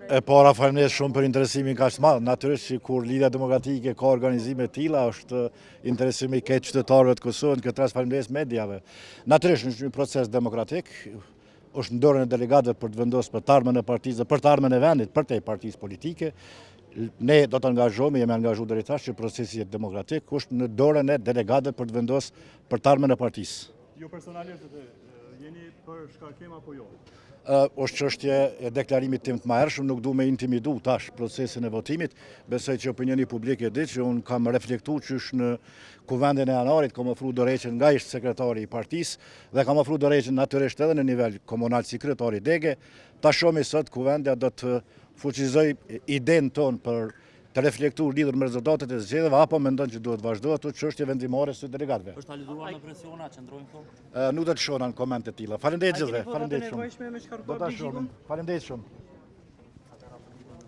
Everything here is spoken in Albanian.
E para faleminderit shumë për interesimin kaq të madh. Natyrisht që kur Lidhja Demokratike ka organizime të tilla, është interesimi i keq qytetarëve të Kosovës, këtë rast faleminderit mediave. Natyrisht është një proces demokratik, është në dorën e delegatëve për të vendosur për të ardhmen e partisë, për të ardhmen e vendit, për te partisë politike. Ne do të angazhohemi, jemi angazhuar deri tash që procesi demokratik është në dorën e delegatëve për të vendosur për të ardhmen e partisë. Ju personalisht jeni për shkarkim apo jo? Është çështje e deklarimit tim të mëhershëm, nuk du me intimidu tash procesin e votimit. Besoj që opinioni publik e di që unë kam reflektuar qysh në kuvendin e janarit, kam ofruar dorëheqjen nga ish sekretari i partisë dhe kam ofruar dorëheqjen natyrisht edhe në nivel komunal si kryetari dege. Ta shohim sot kuvendja do të fuqizoj idenë tonë për të reflektuar lidhur me rezultatet e zgjedhjeve apo mendon që duhet vazhdohet ato çështje vendimore së delegatëve. Është aluduar në presiona, qëndrojnë këto? Nuk do të shohna në komente të tilla. Faleminderit gjithëve. Faleminderit shumë. Faleminderit shumë.